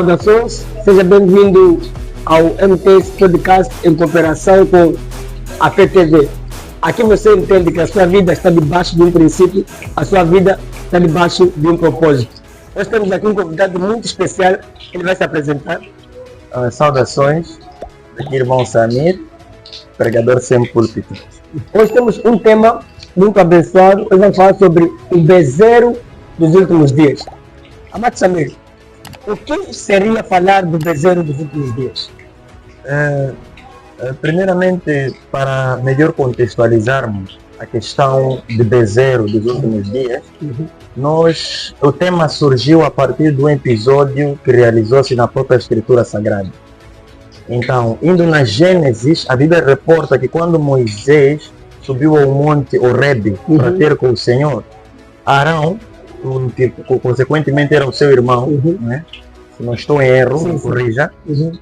Saudações, seja bem-vindo ao MTS Podcast em cooperação com a PTV. Aqui você entende que a sua vida está debaixo de um princípio, a sua vida está debaixo de um propósito. Nós temos aqui um convidado muito especial, ele vai se apresentar. Saudações, aqui irmão Samir, pregador sem púlpito. Hoje temos um tema muito abençoado, hoje vamos falar sobre o bezerro dos últimos dias. Amado Samir, o que seria falar do bezerro dos últimos dias? Primeiramente, para melhor contextualizarmos a questão de bezerro dos últimos dias, o tema surgiu a partir de um episódio que realizou-se na própria Escritura Sagrada. Então, indo na Gênesis, a Bíblia reporta que quando Moisés subiu ao monte Horebe para ter com o Senhor, Arão, que consequentemente era o seu irmão, né? Se não estou em erro, me corrija,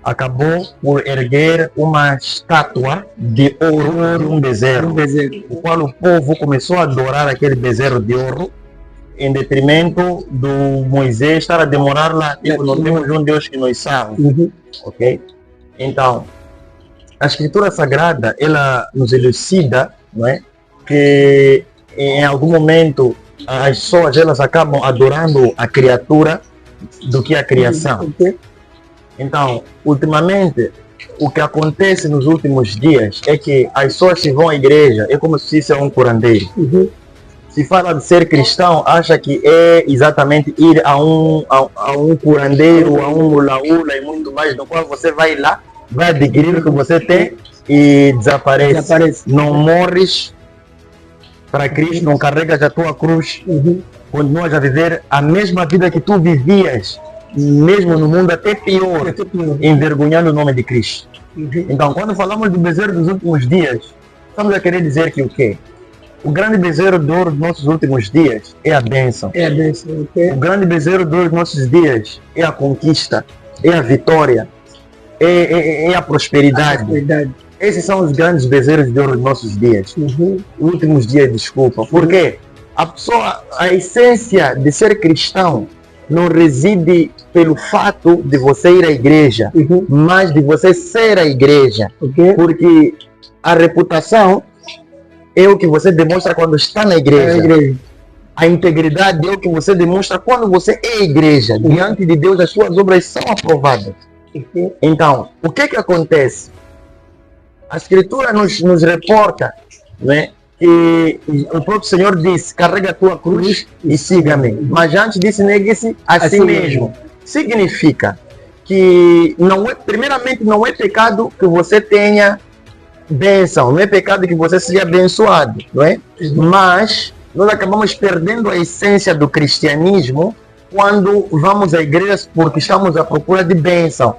acabou por erguer uma estátua de ouro de um bezerro, o qual o povo começou a adorar aquele bezerro de ouro, em detrimento do Moisés estar a demorar lá. Nós temos um Deus que nos salva, ok? Então, a Escritura Sagrada, ela nos elucida, não é, que em algum momento as pessoas elas acabam adorando a criatura do que a criação. Então, ultimamente, o que acontece nos últimos dias é que as pessoas que vão à igreja é como se fosse um curandeiro. Se fala de ser cristão, acha que é exatamente ir a um curandeiro, a um mula-ula e muito mais, no qual você vai lá, vai adquirir o que você tem e desaparece. Não morres para Cristo, não carregas a tua cruz, continuas a viver a mesma vida que tu vivias, mesmo no mundo até pior, envergonhando o nome de Cristo. Então, quando falamos do bezerro dos últimos dias, estamos a querer dizer que o quê? O grande bezerro de ouro dos nossos últimos dias é a bênção. O grande bezerro dos nossos dias é a conquista, é a vitória, é a prosperidade. Esses são os grandes bezerros de ouro dos nossos dias. Últimos dias, desculpa. Porque a essência de ser cristão não reside pelo fato de você ir à igreja, mas de você ser a igreja. Porque a reputação é o que você demonstra quando está na igreja. A integridade é o que você demonstra quando você é igreja. Diante de Deus, as suas obras são aprovadas. Então, o que acontece? A Escritura nos reporta, né, que o próprio Senhor disse: carrega a tua cruz e siga-me. Mas antes disse: negue-se a si mesmo. Significa que primeiramente não é pecado que você tenha bênção, não é pecado que você seja abençoado, não é? Mas nós acabamos perdendo a essência do cristianismo quando vamos à igreja porque estamos à procura de bênção.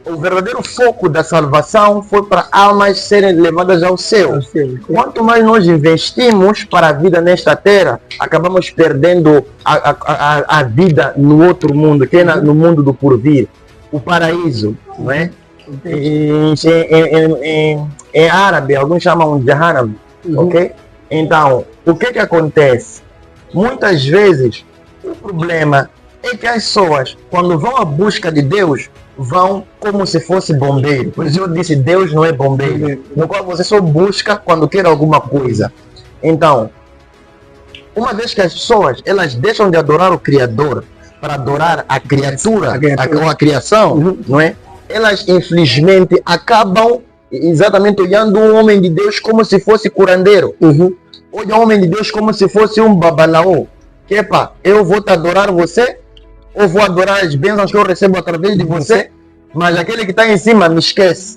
O verdadeiro foco da salvação foi para almas serem levadas ao céu. Quanto mais nós investimos para a vida nesta terra, acabamos perdendo a vida no outro mundo, que é no mundo do porvir, o paraíso, não é? Em árabe, alguns chamam de Jahannam, ok? Então, o que acontece? Muitas vezes, o problema é que as pessoas, quando vão à busca de Deus, vão como se fosse bombeiro. Por isso eu disse: Deus não é bombeiro, no qual você só busca quando quer alguma coisa. Então, uma vez que as pessoas elas deixam de adorar o Criador para adorar a criatura, a criação, não é? Elas infelizmente acabam exatamente olhando o homem de Deus como se fosse curandeiro. Olha o homem de Deus como se fosse um babalaô. Que eu vou te adorar você, ou vou adorar as bênçãos que eu recebo através de você, mas aquele que está em cima me esquece.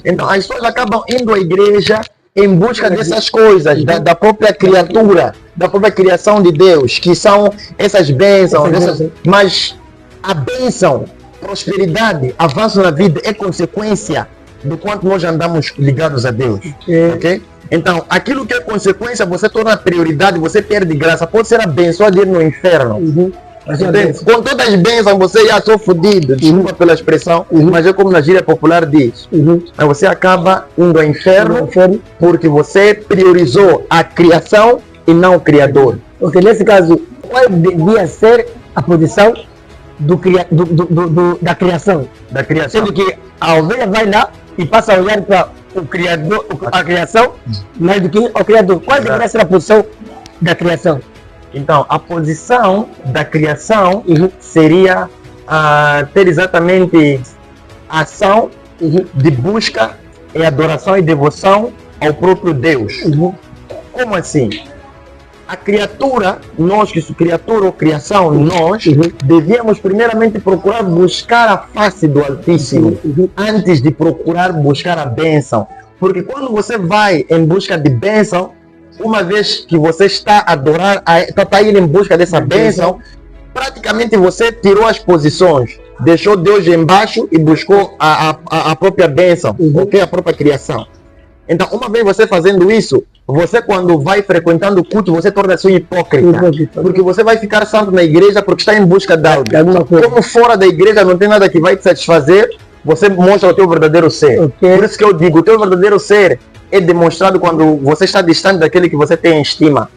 Então as pessoas acabam indo à igreja em busca dessas coisas, da própria criatura, da própria criação de Deus, que são essas bênçãos, mas a bênção, prosperidade, avanço na vida é consequência do quanto nós andamos ligados a Deus. Então, aquilo que é consequência, você torna prioridade, você perde graça. Pode ser abençoado ir no inferno. Com todas as bênçãos, você já sou fodido, desculpa pela expressão, mas é como na gíria popular diz. Aí você acaba indo ao inferno porque você priorizou a criação e não o Criador. Nesse caso, qual devia ser a posição da criação. Da criação. Sendo que a ovelha vai lá e passa a olhar para o Criador, a criação, mais do que o Criador. Qual deveria ser a posição da criação? Então, a posição da criação seria ter exatamente a ação de busca e adoração e devoção ao próprio Deus. Como assim? A criatura, nós que somos criatura ou criação, nós devíamos primeiramente procurar buscar a face do Altíssimo antes de procurar buscar a bênção. Porque quando você vai em busca de bênção, uma vez que você está a adorar, está indo em busca dessa bênção, praticamente você tirou as posições, deixou Deus embaixo e buscou a própria bênção, a própria criação. Então, uma vez você fazendo isso, você quando vai frequentando o culto, você torna-se um hipócrita. Porque você vai ficar santo na igreja porque está em busca de algo. Como fora da igreja não tem nada que vai te satisfazer, você mostra o teu verdadeiro ser. Por isso que eu digo, o teu verdadeiro ser é demonstrado quando você está distante daquele que você tem estima.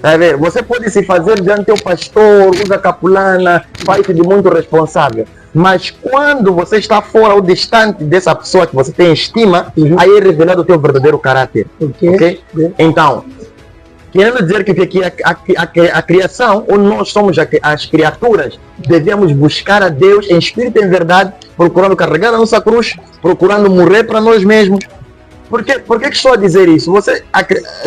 Tá vendo? Você pode se fazer diante do teu pastor, usa capulana, faz-se de muito responsável. Mas quando você está fora ou distante dessa pessoa que você tem estima, aí é revelado o teu verdadeiro caráter. Okay? Então, querendo dizer que a criação, ou nós somos as criaturas, devemos buscar a Deus em espírito e em verdade, procurando carregar a nossa cruz, procurando morrer para nós mesmos. Por que estou a dizer isso?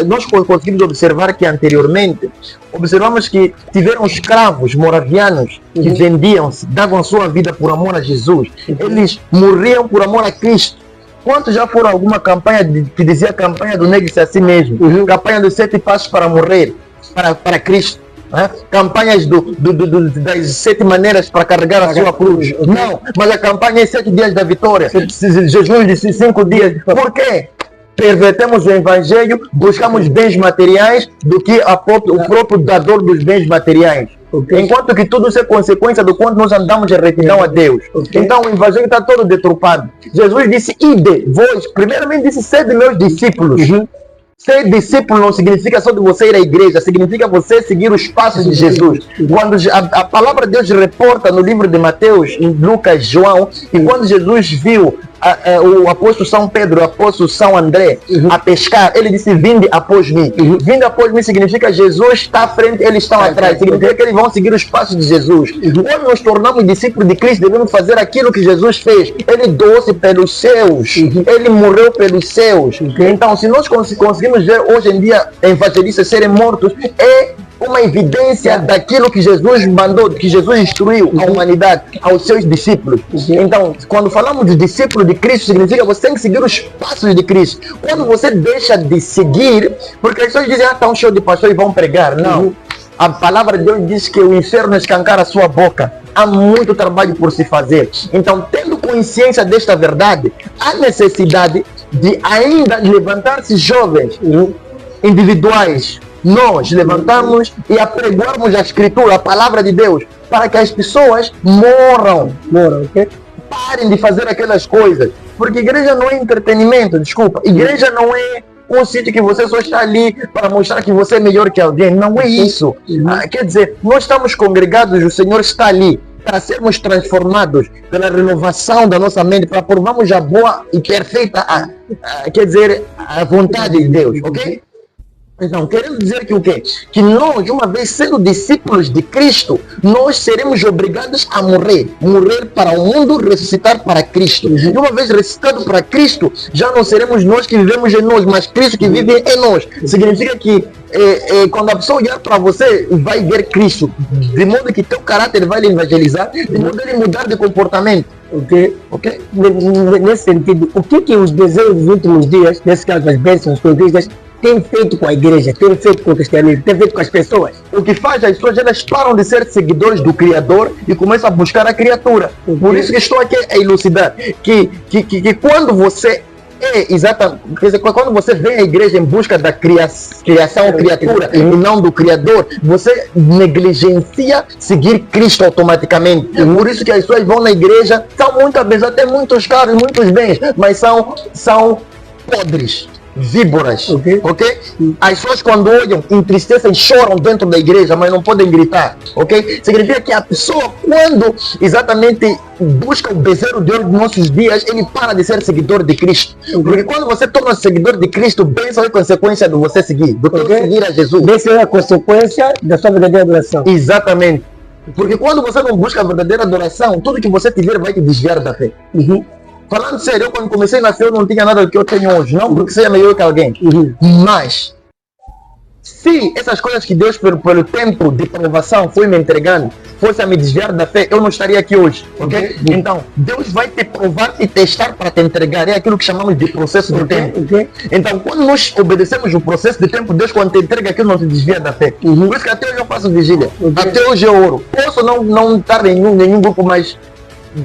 Nós conseguimos observar que anteriormente, observamos que tiveram escravos moravianos que vendiam-se, davam a sua vida por amor a Jesus. Eles morriam por amor a Cristo. Quantos já foram a alguma campanha que dizia campanha do negue-se a si mesmo? Campanha dos 7 passos para morrer, para Cristo. Campanhas das 7 maneiras para carregar a sua cruz. Não, mas a campanha é 7 dias da vitória, jejum de 5 dias. Por quê? Pervertemos o evangelho, buscamos bens materiais do que o próprio dador dos bens materiais. Enquanto que tudo isso é consequência do quanto nós andamos em retidão a Deus. Então o evangelho está todo deturpado. Jesus disse, ide, vós, primeiramente disse, sede meus discípulos. Ser discípulo não significa só de você ir à igreja, significa você seguir os passos de Jesus. Quando a palavra de Deus reporta no livro de Mateus, em Lucas, João, e quando Jesus viu o apóstolo São Pedro, o apóstolo São André a pescar, ele disse, vinde após mim. Vinde após mim significa Jesus está à frente, eles estão atrás, significa que eles vão seguir os passos de Jesus. Quando nos tornamos discípulos de Cristo, devemos fazer aquilo que Jesus fez. Ele doou-se pelos seus, ele morreu pelos seus. Então, se nós conseguimos ver hoje em dia evangelistas serem mortos, é uma evidência daquilo que Jesus mandou, que Jesus instruiu a humanidade, aos seus discípulos. Então, quando falamos de discípulo de Cristo, significa que você tem que seguir os passos de Cristo. Quando você deixa de seguir, porque as pessoas dizem, está um show de pastor e vão pregar. Não. A palavra de Deus diz que o inferno escancara a sua boca. Há muito trabalho por se fazer. Então, tendo consciência desta verdade, há necessidade de ainda levantar-se jovens, individuais, nós levantarmos e apregoarmos a Escritura, a palavra de Deus, para que as pessoas morram, parem de fazer aquelas coisas. Porque igreja não é entretenimento, desculpa. Igreja não é um sítio que você só está ali para mostrar que você é melhor que alguém. Não é isso. Quer dizer, nós estamos congregados, o Senhor está ali para sermos transformados pela renovação da nossa mente, para provarmos a boa e perfeita, quer dizer, a vontade de Deus, ok? Então, querendo dizer que o quê? Que nós, uma vez sendo discípulos de Cristo, nós seremos obrigados a morrer. Morrer para o mundo, ressuscitar para Cristo. E uma vez ressuscitado para Cristo, já não seremos nós que vivemos em nós, mas Cristo que vive em nós. Significa que quando a pessoa olhar para você, vai ver Cristo. De modo que teu caráter vai lhe evangelizar, de modo a ele mudar de comportamento. Ok? Nesse sentido, o que os desejos dos últimos dias, nesse caso as bênçãos conquistas, tem feito com a igreja, tem feito com o cristianismo, tem feito com as pessoas? O que faz as pessoas, elas param de ser seguidores do Criador e começam a buscar a criatura. Por isso que estou aqui a elucidar que quando você exatamente, quer dizer, quando você vem à igreja em busca da criação ou criatura e não do Criador, você negligencia seguir Cristo automaticamente. Por isso que as pessoas vão na igreja, são muito abençoadas, têm muitos carros, muitos bens, mas são podres. víboras, Ok. ok? As pessoas quando olham, entristecem, choram dentro da igreja, mas não podem gritar, ok? Significa que a pessoa, quando exatamente busca o bezerro de ouro dos nossos dias, ele para de ser seguidor de Cristo. Porque quando você torna-se seguidor de Cristo, bênção é consequência de você seguir, do teu Ok. seguir a Jesus. Essa é a consequência da sua verdadeira adoração. Exatamente. Porque quando você não busca a verdadeira adoração, tudo que você tiver vai te desviar da fé. Uhum. Falando sério, eu quando comecei na fé eu não tinha nada do que eu tenho hoje, não porque seja melhor que alguém. Uhum. Mas, se essas coisas que Deus, pelo tempo de provação, foi me entregando, fosse a me desviar da fé, eu não estaria aqui hoje, ok? Então, Deus vai te provar e testar para te entregar. É aquilo que chamamos de processo do tempo. Ok. Então, quando nós obedecemos o processo de tempo, Deus, quando te entrega aquilo, não te desvia da fé. Uhum. Por isso que até hoje eu faço vigília. Ok. Até hoje eu oro. Posso não estar em nenhum grupo, mas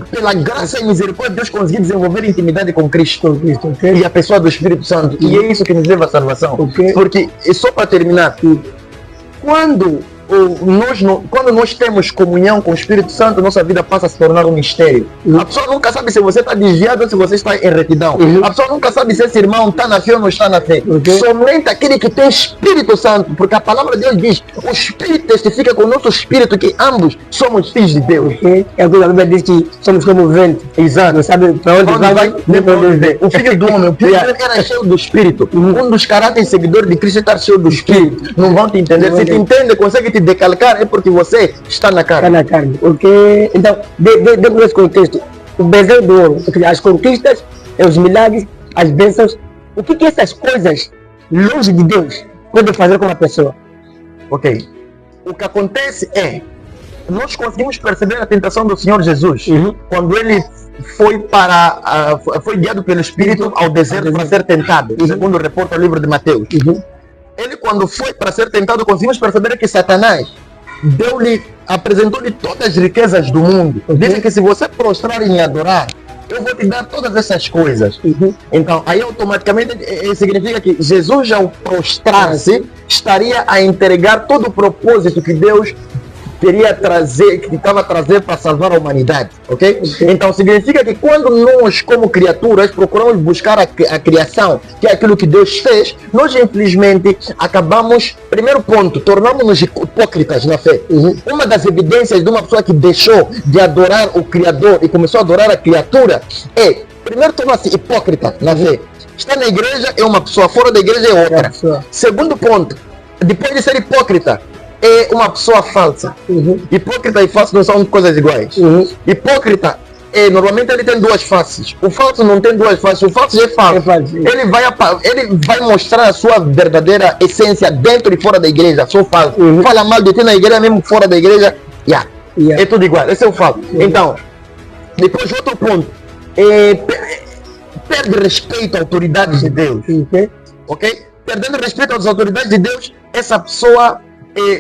pela graça e misericórdia, Deus conseguiu desenvolver intimidade com Cristo. Com Cristo, ok? E a pessoa do Espírito Santo. E é isso que nos leva à salvação. Ok. Porque, e só para terminar, quando nós temos comunhão com o Espírito Santo, nossa vida passa a se tornar um mistério. A pessoa nunca sabe se você está desviado ou se você está em retidão. Uhum. A pessoa nunca sabe se esse irmão está na fé ou não está na fé. Ok. Somente aquele que tem Espírito Santo, porque a palavra de Deus diz, o Espírito testifica com o nosso Espírito que ambos somos filhos de Deus. Ok? É o que a Bíblia diz que somos como o vento. Exato. Não sabe para onde vai, nem para onde vem. O filho do homem, o filho do homem era cheio do Espírito. Um dos caráteres seguidores de Cristo é estar cheio do Espírito. Não vão te entender. Se te entende, consegue te decalcar, é porque você está na Está carne. na carne. Ok? Então, dentro desse contexto, o bezerro do ouro, as conquistas, os milagres, as bênçãos, o que essas coisas, longe de Deus, podem fazer com a pessoa? Ok. O que acontece é, nós conseguimos perceber a tentação do Senhor Jesus, Uhum. quando ele foi guiado pelo Espírito ao deserto para ser tentado, segundo reporta o livro de Mateus. Uhum. Ele, quando foi para ser tentado, conseguimos perceber que Satanás apresentou-lhe todas as riquezas do mundo. Dizem que se você prostrar e me adorar, eu vou te dar todas essas coisas. Uhum. Então, aí automaticamente significa que Jesus, ao prostrar-se, estaria a entregar todo o propósito que Deus queria trazer, que estava a trazer para salvar a humanidade, ok? Então significa que quando nós, como criaturas, procuramos buscar a criação, que é aquilo que Deus fez, nós infelizmente acabamos, primeiro ponto, tornamos-nos hipócritas na fé. Uma das evidências de uma pessoa que deixou de adorar o Criador e começou a adorar a criatura é, primeiro, torna-se hipócrita na fé. Está na igreja é uma pessoa, fora da igreja é outra. Segundo ponto, depois de ser hipócrita, é uma pessoa falsa. Hipócrita e falso não são coisas iguais. Hipócrita, normalmente ele tem duas faces. O falso não tem duas faces. O falso já é falso. Ele vai mostrar a sua verdadeira essência dentro e fora da igreja. Sou falso. Fala mal de ti na igreja, mesmo fora da igreja. É tudo igual. Esse é o falso. Então, depois outro ponto. Perde respeito à autoridade de Deus. Ok? Perdendo respeito às autoridades de Deus, essa pessoa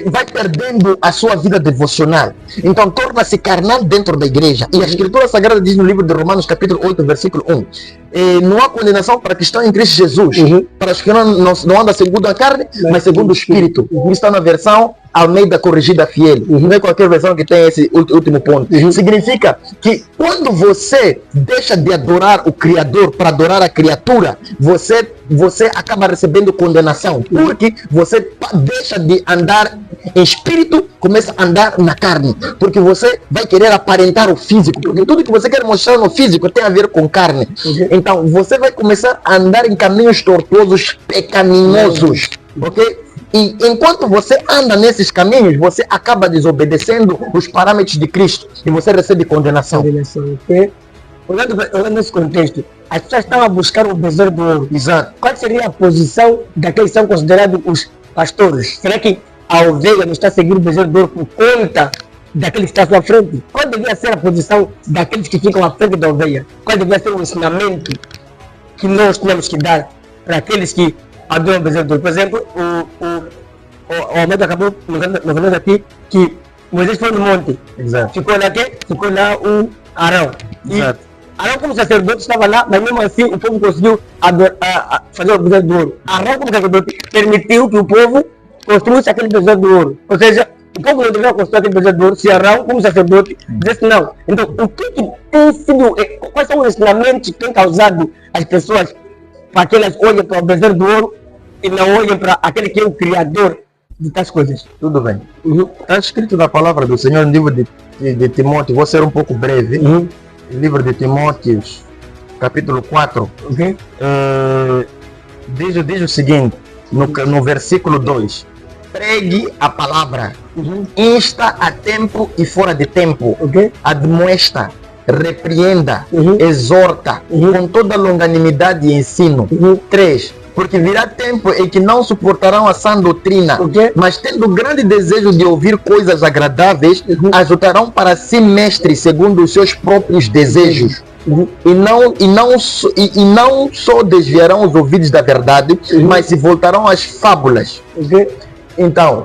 vai perdendo a sua vida devocional. Então torna-se carnal dentro da igreja. E a Escritura Sagrada diz no livro de Romanos capítulo 8, versículo 1, não há condenação para que estão em Cristo Jesus, para os que não andam segundo a carne, mas segundo o Espírito. Isso está na versão Almeida Corrigida Fiel. Não é qualquer versão que tem esse último ponto. Significa que quando você deixa de adorar o Criador para adorar a criatura, você acaba recebendo condenação, porque você deixa de andar em espírito, começa a andar na carne, porque você vai querer aparentar o físico, porque tudo que você quer mostrar no físico tem a ver com carne. Então você vai começar a andar em caminhos tortuosos, pecaminosos, ok? E enquanto você anda nesses caminhos, você acaba desobedecendo os parâmetros de Cristo e você recebe condenação. Okay? Olhando nesse contexto, as pessoas estão a buscar o bezerro do ouro. Exato. Qual seria a posição daqueles que são considerados os pastores? Será que a ovelha não está seguindo o bezerro do ouro por conta daqueles que estão à sua frente? Qual deveria ser a posição daqueles que ficam à frente da ovelha? Qual deveria ser o ensinamento que nós temos que dar para aqueles que adoram o bezerro do ouro? Por exemplo, o Almeida acabou nos falando aqui que Moisés foi no monte. Exato. Ficou lá o Arão. Exato. Arão como sacerdote estava lá, mas mesmo assim o povo conseguiu fazer o bezerro do ouro. Arão como sacerdote permitiu que o povo construísse aquele bezerro do ouro. Ou seja, o povo não deveria construir aquele bezerro do ouro se Arão como sacerdote disse não. Então, o que tem sido, quais são os ensinamentos que têm causado as pessoas para que elas olhem para o bezerro do ouro e não olhem para aquele que é o criador de tais coisas. Tudo bem. Está escrito na palavra do Senhor no livro de Timóteo, vou ser um pouco breve. Livro de Timóteo, capítulo 4, diz o seguinte, no versículo 2: pregue a palavra, insta a tempo e fora de tempo, admoesta, repreenda, exorta, com toda longanimidade e ensino. 3. Porque virá tempo em que não suportarão a sã doutrina, mas tendo grande desejo de ouvir coisas agradáveis, ajuntarão para si mestres segundo os seus próprios desejos. E não só desviarão os ouvidos da verdade, mas se voltarão às fábulas. Então,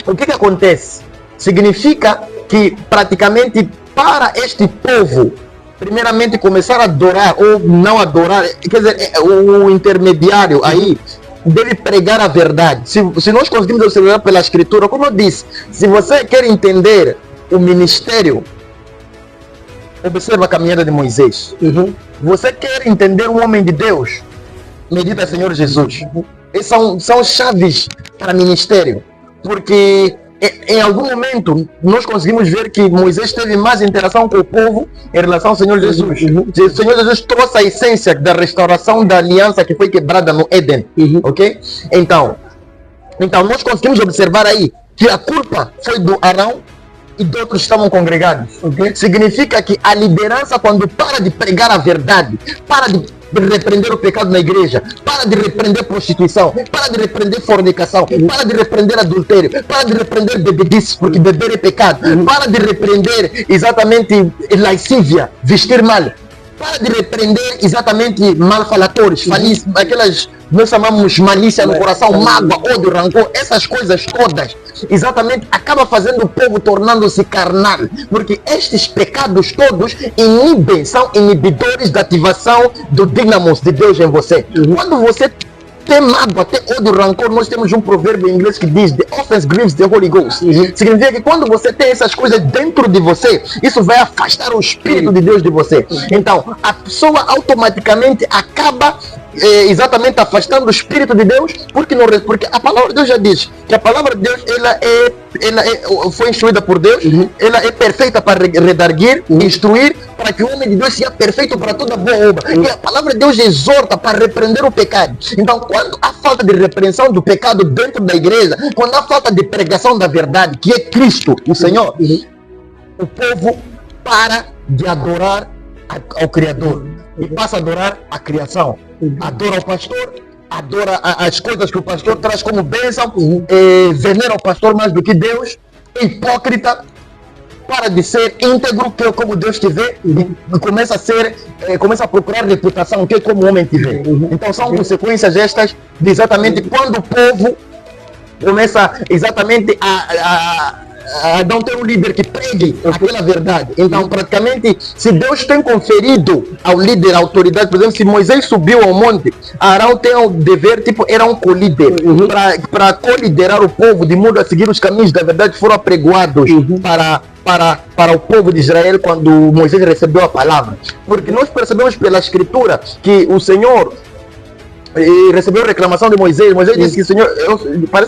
o que acontece? Significa que praticamente para este povo, primeiramente começar a adorar ou não adorar, quer dizer, o intermediário aí deve pregar a verdade. Se nós conseguimos observar pela escritura, como eu disse, se você quer entender o ministério, observa a caminhada de Moisés. Você quer entender um homem de Deus, medita Senhor Jesus. Essas são chaves para ministério, porque em algum momento nós conseguimos ver que Moisés teve mais interação com o povo em relação ao Senhor Jesus. O Senhor Jesus trouxe a essência da restauração da aliança que foi quebrada no Éden. Ok? Então nós conseguimos observar aí que a culpa foi do Arão e de outros estavam congregados. Significa que a liderança, quando para de pregar a verdade, para de repreender o pecado na igreja, para de repreender prostituição, para de repreender fornicação, para de repreender adultério, para de repreender bebedices, porque beber é pecado, para de repreender exatamente lascívia, vestir mal, para de repreender exatamente malfalatores, aquelas nós chamamos malícia no coração, mágoa, ódio, rancor, essas coisas todas, exatamente acaba fazendo o povo tornando-se carnal, porque estes pecados todos são inibidores da ativação do dínamos de Deus em você. Quando você tem mágoa, tem ódio, rancor, nós temos um provérbio em inglês que diz: the offense grieves the Holy Ghost. Significa que quando você tem essas coisas dentro de você, isso vai afastar o Espírito de Deus de você. Então, a pessoa automaticamente acaba exatamente afastando o Espírito de Deus, porque a palavra de Deus já diz que a palavra de Deus ela foi instruída por Deus, ela é perfeita para redarguir, instruir, para que o homem de Deus seja perfeito para toda boa obra. E a palavra de Deus exorta para repreender o pecado. Então, quando há falta de repreensão do pecado dentro da igreja, quando há falta de pregação da verdade, que é Cristo, o Senhor, o povo para de adorar ao Criador e passa a adorar a criação. Adora o pastor, adora as coisas que o pastor traz como bênção, venera o pastor mais do que Deus, hipócrita, para de ser íntegro, que é como Deus te vê, e começa a procurar reputação, que é como o homem te vê. Então são consequências estas de exatamente quando o povo começa exatamente a não ter um líder que pregue aquela verdade. Então, praticamente, se Deus tem conferido ao líder a autoridade, por exemplo, se Moisés subiu ao monte, Arão tem o dever, era um co-líder, para co-liderar o povo, de modo a seguir os caminhos da verdade foram apregoados para o povo de Israel quando Moisés recebeu a palavra. Porque nós percebemos pela escritura que o Senhor recebeu reclamação de Moisés. Moisés disse que Senhor,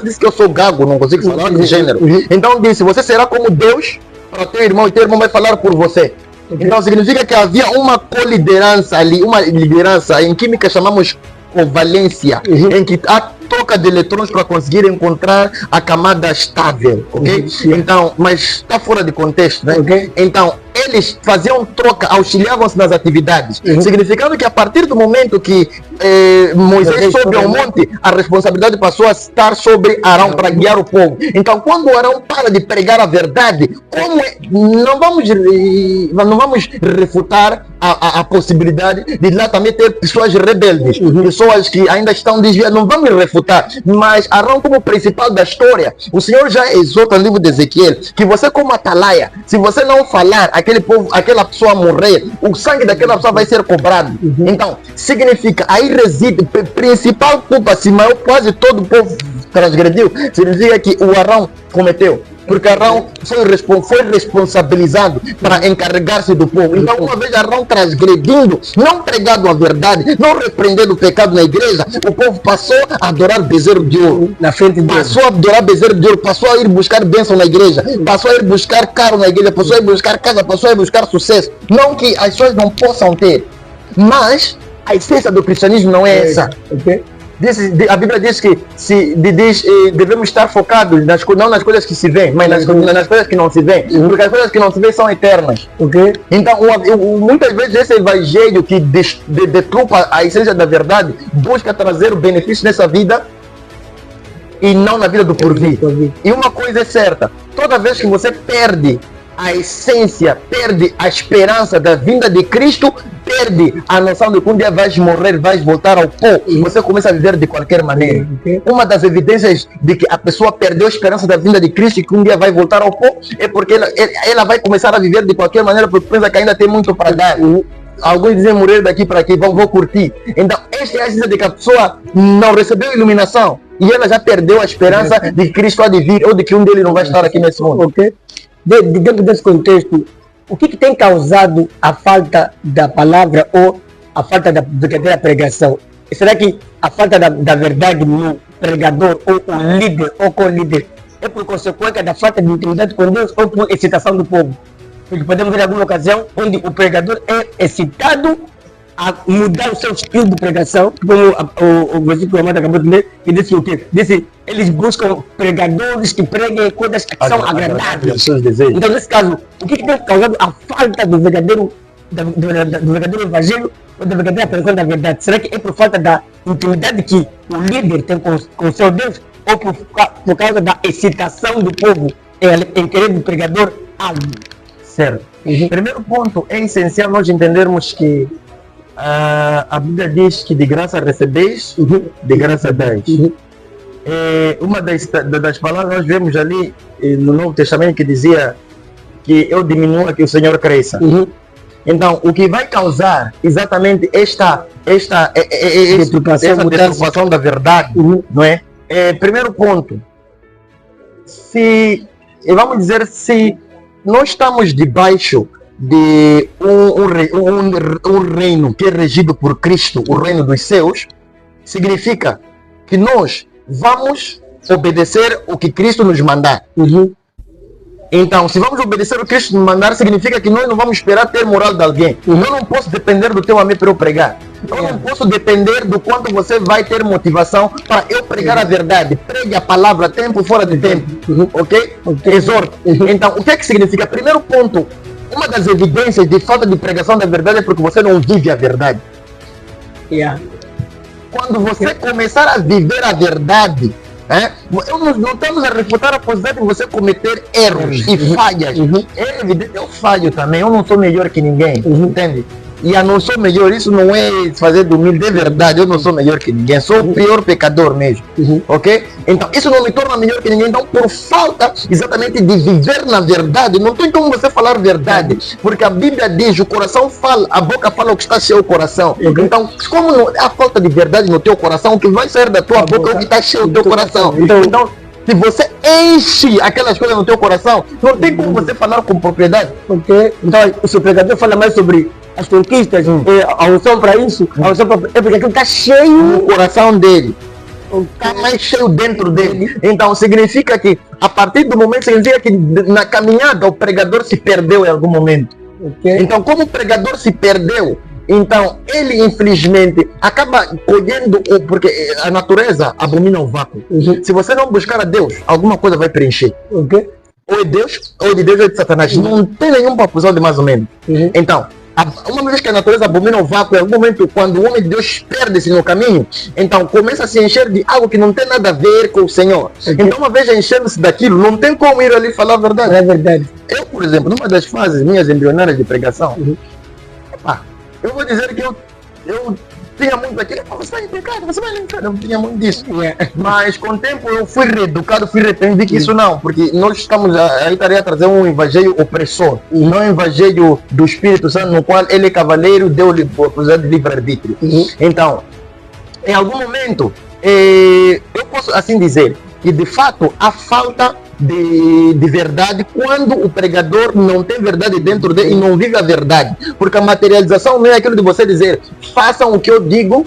disse que eu sou gago, não consigo falar de gênero. Então disse: você será como Deus para teu irmão, e teu irmão vai falar por você. Então significa que havia uma co-liderança ali, uma liderança, em química chamamos covalência, em que há troca de eletrões para conseguir encontrar a camada estável, ok? Então, mas está fora de contexto, né? Então, eles faziam troca, auxiliavam-se nas atividades, significando que a partir do momento que Moisés sobe ao monte, a responsabilidade passou a estar sobre Arão para guiar o povo. Então, quando Arão para de pregar a verdade, não vamos refutar a possibilidade de lá também ter pessoas rebeldes, pessoas que ainda estão desviadas, não vamos refutar, mas Arão, como principal da história, o Senhor já exorta no livro de Ezequiel que você, como atalaia, se você não falar, aquele povo, aquela pessoa morrer, o sangue daquela pessoa vai ser cobrado. Então, significa, aí reside, principal culpa, se maior, quase todo o povo transgrediu, significa que o Arão cometeu. Porque Arão foi responsabilizado para encarregar-se do povo. Então, uma vez Arão transgredindo, não pregando a verdade, não repreendendo o pecado na igreja, o povo passou a adorar bezerro de ouro. Na frente dele. Passou a adorar bezerro de ouro, passou a ir buscar bênção na igreja, passou a ir buscar carro na igreja, passou a ir buscar casa, passou a ir buscar sucesso. Não que as pessoas não possam ter, mas a essência do cristianismo não é essa. Ok? A Bíblia diz que devemos estar focados não nas coisas que se veem, mas nas coisas que não se veem, porque as coisas que não se veem são eternas. Ok? Então, muitas vezes esse evangelho que detrupa a essência da verdade busca trazer o benefício nessa vida e não na vida do porvir. E uma coisa é certa: toda vez que você perde a essência, perde a esperança da vinda de Cristo, perde a noção de que um dia vais morrer, vais voltar ao pó, e você começa a viver de qualquer maneira. Uma das evidências de que a pessoa perdeu a esperança da vinda de Cristo e que um dia vai voltar ao pó é porque ela vai começar a viver de qualquer maneira porque pensa que ainda tem muito para dar. Alguns dizem morrer daqui para aqui, vou curtir. Então, esta é a essência de que a pessoa não recebeu iluminação e ela já perdeu a esperança de que Cristo há de vir ou de que um dele não vai estar aqui nesse mundo. Ok? Dentro desse contexto, o que tem causado a falta da palavra ou a falta da verdadeira pregação? Será que a falta da verdade no pregador ou o líder ou co-líder é por consequência da falta de intimidade com Deus ou por excitação do povo? Porque podemos ver alguma ocasião onde o pregador é excitado a mudar o seu estilo de pregação, como o versículo que o Amado acabou de ler, e disse o quê? Disse, eles buscam pregadores que preguem coisas que são agradáveis. Então, nesse caso, o que tem causado a falta do verdadeiro evangelho ou da verdadeira pregação da verdade? Será que é por falta da intimidade que o líder tem com o seu Deus ou por causa da excitação do povo em querer do pregador algo? Certo. Primeiro ponto, é essencial nós entendermos que a Bíblia diz que de graça recebeis, de graça dais. Uma das palavras nós vemos ali no Novo Testamento que dizia que eu diminua, que o Senhor cresça. Então, o que vai causar exatamente essa deturpação da verdade, não é? Primeiro ponto, se nós estamos debaixo de um reino que é regido por Cristo, o reino dos céus, significa que nós vamos obedecer o que Cristo nos mandar. Então, se vamos obedecer o que Cristo nos mandar, significa que nós não vamos esperar ter moral de alguém. Eu não posso depender do teu amigo para eu pregar. Eu não posso depender do quanto você vai ter motivação para eu pregar a verdade. Pregue a palavra, tempo fora de tempo. Ok? Exorto. Então, o que é que significa? Primeiro ponto, uma das evidências de falta de pregação da verdade é porque você não vive a verdade. Quando você começar a viver a verdade, não estamos a refutar a possibilidade de você cometer erros e falhas. É evidente, eu falho também, eu não sou melhor que ninguém, entende? E eu não sou melhor, isso não é fazer do humilde, é verdade, eu não sou melhor que ninguém, sou o pior pecador mesmo, ok? Então, isso não me torna melhor que ninguém, então por falta exatamente de viver na verdade, não tem como você falar verdade, porque a Bíblia diz, o coração fala, a boca fala o que está cheio do coração, então, como não há falta de verdade no teu coração, o que vai sair da tua boca é o que está cheio do teu coração, então se você enche aquelas coisas no teu coração, não tem como você falar com propriedade. Então, o seu pregador fala mais sobre as conquistas, a unção para isso, é porque aquilo está cheio no coração dele, está mais cheio dentro dele. Então significa que a partir do momento, significa que na caminhada o pregador se perdeu em algum momento. Então, como o pregador se perdeu, então ele infelizmente acaba colhendo, porque a natureza abomina o vácuo. Se você não buscar a Deus, alguma coisa vai preencher. Ou é Deus, ou de Deus ou de Satanás. Não tem nenhuma proposição de mais ou menos. Então, uma vez que a natureza abomina o vácuo, em algum momento, quando o homem de Deus perde-se no caminho, então começa a se encher de algo que não tem nada a ver com o Senhor. Então, uma vez enchendo-se daquilo, não tem como ir ali falar a verdade. É verdade. Eu, por exemplo, numa das fases minhas embrionárias de pregação, eu vou dizer que eu tinha muito aquilo, você vai em pecado, você vai limpar, eu tinha muito disso. Mas com o tempo eu fui reeducado, fui repreendido que isso não, porque nós estamos aí estaria a trazer um evangelho opressor, não um evangelho do Espírito Santo, no qual ele é cavaleiro, deu-lhe a possibilidade de livre-arbítrio. Então, em algum momento, eu posso assim dizer que de fato há falta de verdade quando o pregador não tem verdade dentro dele e não vive a verdade. Porque a materialização não é aquilo de você dizer façam o que eu digo,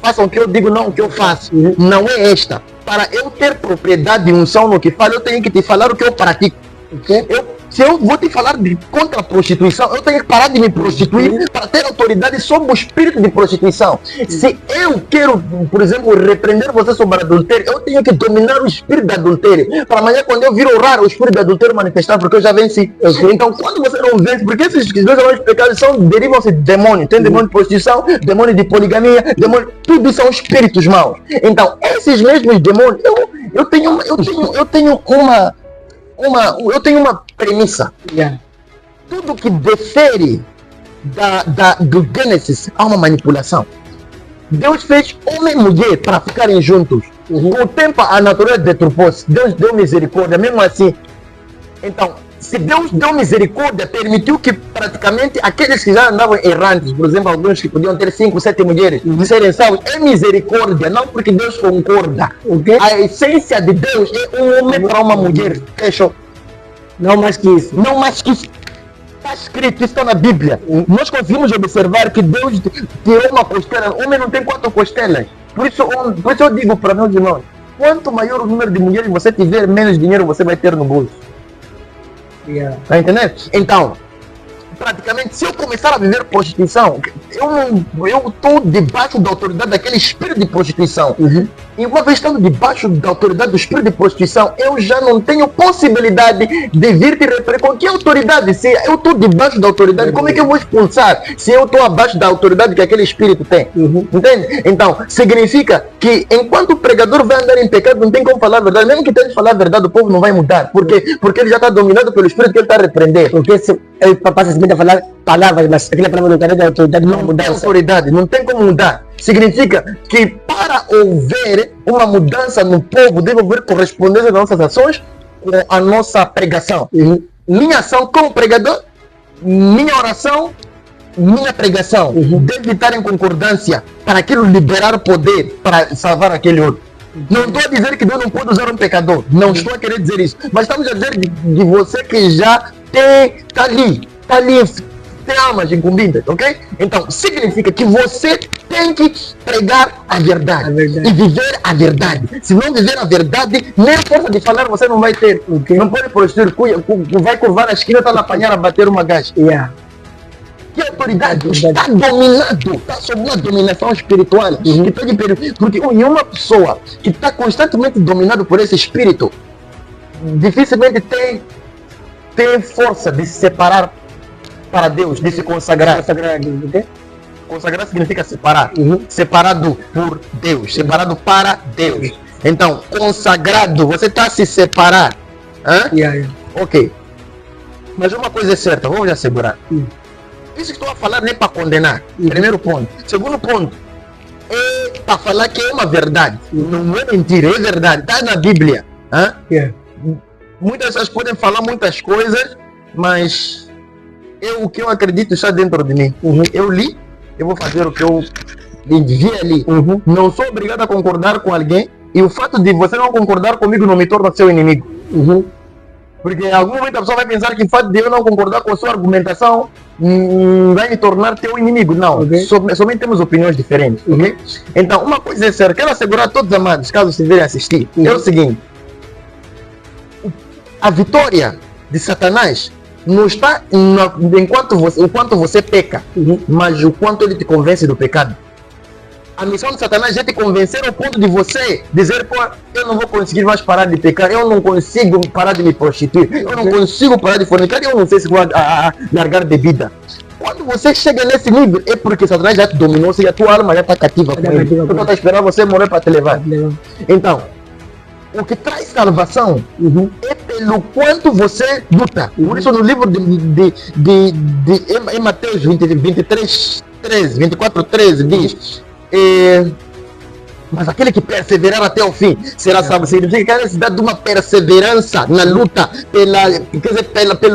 façam o que eu digo, não o que eu faço. Não é esta. Para eu ter propriedade e unção no que falo, eu tenho que te falar o que eu pratico. Okay? Se eu vou te falar contra a prostituição, eu tenho que parar de me prostituir para ter autoridade sobre o espírito de prostituição. Se eu quero, por exemplo, repreender você sobre adultério, eu tenho que dominar o espírito de adultério. Para amanhã, quando eu vir orar, o espírito de adultério manifestar, porque eu já venci. Então, quando você não vence, porque esses dois pecados derivam-se de demônio. Tem demônio de prostituição, demônio de poligamia, demônio, tudo são espíritos maus. Então, esses mesmos demônios, eu tenho uma premissa. Tudo que difere do Gênesis há uma manipulação. Deus fez homem e mulher para ficarem juntos. Com o tempo a natureza deturpou-se. Deus deu misericórdia, mesmo assim. Então, se Deus deu misericórdia, permitiu que praticamente aqueles que já andavam errantes, por exemplo, alguns que podiam ter 5, 7 mulheres, serem salvos, é misericórdia, não porque Deus concorda. Okay? A essência de Deus é um homem para uma mulher. Fechou? Não mais que isso. Não mais que isso. Está escrito, isso está na Bíblia. Nós conseguimos observar que Deus tirou uma costela. O homem não tem 4 costelas. Por isso eu digo para meus irmãos, quanto maior o número de mulheres você tiver, menos dinheiro você vai ter no bolso. Tá entendendo? Então, praticamente, se eu começar a viver prostituição, eu estou debaixo da autoridade daquele espírito de prostituição. E uma vez estando debaixo da autoridade do espírito de prostituição, eu já não tenho possibilidade de vir te repreender. Com que autoridade? Se eu estou debaixo da autoridade, como é que eu vou expulsar? Se eu estou abaixo da autoridade que aquele espírito tem. Entende? Então, significa que enquanto o pregador vai andar em pecado, não tem como falar a verdade. Mesmo que tente falar a verdade, o povo não vai mudar. Por quê? Porque ele já está dominado pelo espírito que ele está a repreender. Porque se ele passa a falar palavras, mas aquela palavra não tem autoridade, não muda. Autoridade, não tem como mudar. Significa que para haver uma mudança no povo, deve haver correspondência das nossas ações com a nossa pregação. Minha ação como pregador, minha oração, minha pregação deve estar em concordância para aquilo liberar poder para salvar aquele outro. Não estou a dizer que Deus não pode usar um pecador, não estou a querer dizer isso, mas estamos a dizer de você que já está ali, tem almas incumbidas, ok? Então, significa que você tem que pregar a verdade e viver a verdade. Se não viver a verdade, nem força de falar você não vai ter. Okay? Não pode prostituir, vai curvar a esquina, está a apanhar a bater uma gaja. Que autoridade? Está dominado, está sob uma dominação espiritual. Porque uma pessoa que está constantemente dominado por esse espírito, dificilmente tem força de se separar para Deus, de se consagrar. Consagrar significa separar. Separado por Deus, separado para Deus. Então, consagrado, você está a se separar. Ok. Mas uma coisa é certa, vamos já segurar. Isso que estou a falar nem para condenar. Primeiro ponto. Segundo ponto, é para falar que é uma verdade. Não é mentira, é verdade. Está na Bíblia. Muitas pessoas podem falar muitas coisas, mas o que eu acredito está dentro de mim. Eu li, eu vou fazer o que eu vi ali. Não sou obrigado a concordar com alguém, e o fato de você não concordar comigo não me torna seu inimigo. Porque em algum momento a pessoa vai pensar que o fato de eu não concordar com a sua argumentação vai me tornar teu inimigo. Não, somente temos opiniões diferentes. Então, uma coisa é certa, quero assegurar a todos os amados, caso estiverem a assistir, é o seguinte: a vitória de Satanás não está enquanto você peca, mas o quanto ele te convence do pecado. A missão de Satanás é te convencer ao ponto de você dizer, pô, eu não vou conseguir mais parar de pecar, eu não consigo parar de me prostituir, eu não consigo parar de fornicar, eu não sei se vou largar bebida. Quando você chega nesse nível, é porque Satanás já te dominou, e a tua alma já está cativa com ele. Então está esperando você morrer para te levar. Então, o que traz salvação é pelo quanto você luta. Por isso no livro em Mateus 24, 13 diz, mas aquele que perseverar até o fim será salvo. Significa que há necessidade de uma perseverança na luta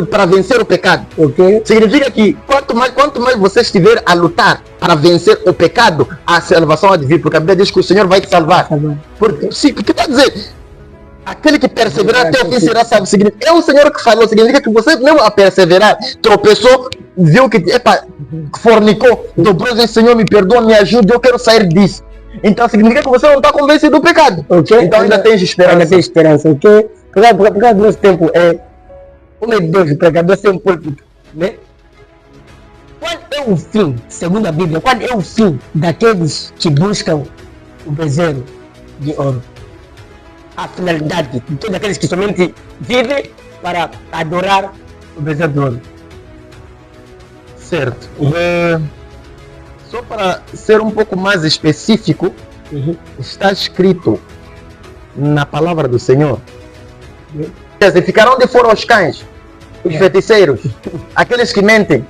para vencer o pecado. Ok? Significa que quanto mais você estiver a lutar para vencer o pecado, a salvação há de vir, porque a Bíblia diz que o Senhor vai te salvar. Porque está a dizer, aquele que perseverar até o fim será salvo. É o Senhor que falou, significa que você mesmo a perseverar, tropeçou, viu que fornicou, dobrou e disse, Senhor, me perdoa, me ajude, eu quero sair disso. Então significa que você não está convencido do pecado. Okay? Então ainda tens esperança. Ainda tem esperança, ok? Por causa do nosso tempo, o meu Deus, o pregador sem um púlpito, né? Qual é o fim, segundo a Bíblia, qual é o fim daqueles que buscam o bezerro de ouro? A finalidade de todos aqueles que somente vivem para adorar o bezerro de ouro. Certo. Só para ser um pouco mais específico, está escrito na palavra do Senhor. E ficarão de fora os cães, os feiticeiros, aqueles que mentem,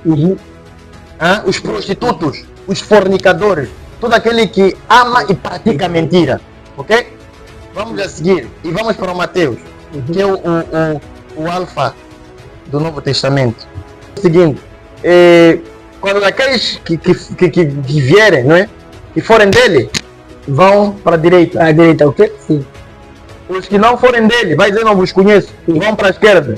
os prostitutos, os fornicadores, todo aquele que ama e pratica mentira. Ok? Vamos a seguir e vamos para o Mateus, que é o alfa do Novo Testamento. É o seguinte, quando aqueles que vierem, não é? Que forem dele, vão para a direita. À direita, ok? Sim. Os que não forem dele, vai dizer, não vos conheço, vão para a esquerda.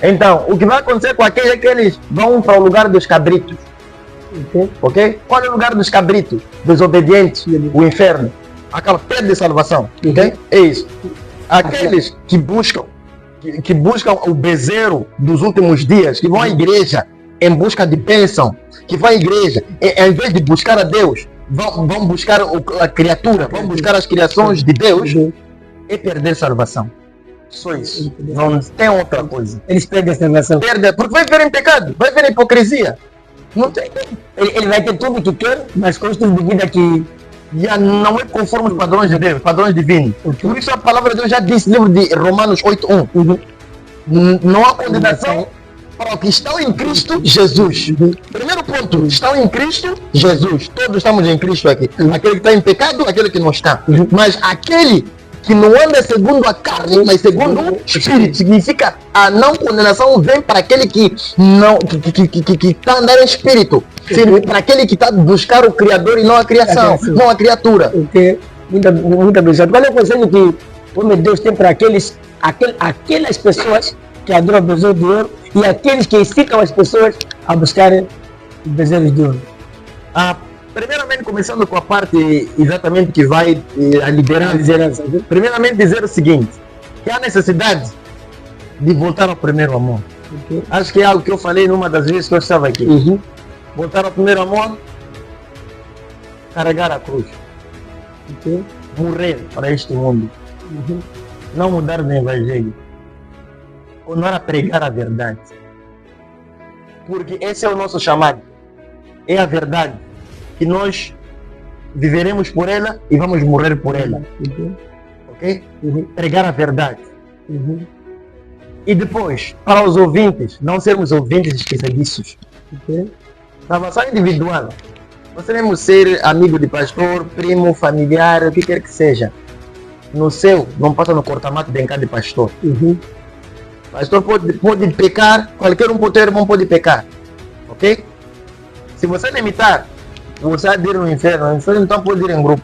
Então, o que vai acontecer com aqueles é que eles vão para o lugar dos cabritos. Ok? Qual é o lugar dos cabritos? Desobedientes, o inferno. Aquela pede de salvação. Ok? É isso. Aqueles que buscam o bezerro dos últimos dias, que vão à igreja em busca de bênção, que vão à igreja, em vez de buscar a Deus, vão buscar a criatura, vão buscar as criações de Deus, é perder salvação. Só isso. Não tem outra coisa. Eles perdem a salvação. Porque vai ver em pecado, vai ver em hipocrisia. Não tem. Ele vai ter tudo que quer, mas com estilo de vida que já não é conforme os padrões de Deus, padrões divinos. Por isso a palavra de Deus já disse no livro de Romanos 8:1. Não há condenação para os que estão em Cristo Jesus. Primeiro ponto, estão em Cristo Jesus. Todos estamos em Cristo aqui. Aquele que está em pecado, aquele que não está. Mas aquele que não anda segundo a carne, mas segundo o Espírito, significa a não condenação vem para aquele que não que está a andar em Espírito. Para aquele que está a buscar o Criador e não a criação, não a criatura. Muito obrigado. Qual é o conselho que o meu Deus tem para aquelas pessoas que adoram o bezerro de ouro e aqueles que incitam as pessoas a buscarem os bezerros de ouro? Primeiramente, começando com a parte exatamente que vai a liderança. Primeiramente, dizer o seguinte: que há necessidade de voltar ao primeiro amor. Acho que é algo que eu falei numa das vezes que eu estava aqui. Voltar ao primeiro amor, carregar a cruz, morrer para este mundo, não mudar do evangelho, continuar a pregar a verdade, porque esse é o nosso chamado, é a verdade, que nós viveremos por ela e vamos morrer por ela, ok? Pregar a verdade. E depois, para os ouvintes, não sermos ouvintes especialistas. Salvação individual. Nós devemos ser amigo de pastor, primo, familiar, o que quer que seja. No céu, não passa no corta-mato de casa de pastor. Pastor pode pecar, qualquer um pode pecar. Ok? Se você limitar, você vai ir no inferno. No inferno então pode ir em grupo.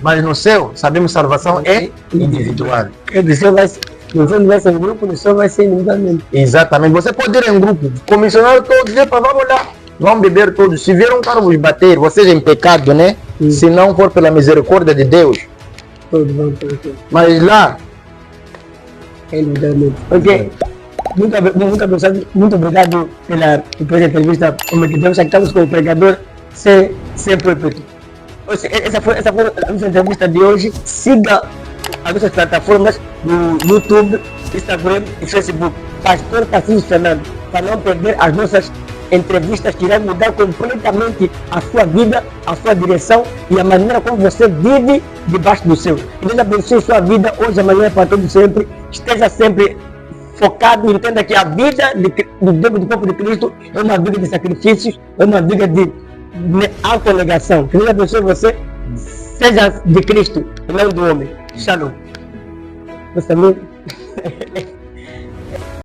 Mas no céu, sabemos que salvação é individual. No céu vai ser em grupo, no céu vai ser individualmente. Exatamente. Você pode ir em grupo, comissionar todos, vamos lá, vamos beber todos. Se vier um cara vos bater, vocês em pecado, né? Se não for pela misericórdia de Deus. Mas lá, é individualmente. Ok. Muito obrigado pela entrevista. Como que Deus, estamos com o pregador sem púlpito. Essa foi a nossa entrevista de hoje. Siga as nossas plataformas no YouTube, Instagram e Facebook. Pastor Tarcísio Fernando, para não perder as nossas entrevistas que irão mudar completamente a sua vida, a sua direção e a maneira como você vive debaixo do céu. Que Deus abençoe sua vida hoje, amanhã, para todo sempre. Esteja sempre focado, entenda que a vida do corpo de Cristo é uma vida de sacrifícios, é uma vida de autonegação. Que Deus abençoe você. seja de Cristo e não do homem. Shalom. Você também?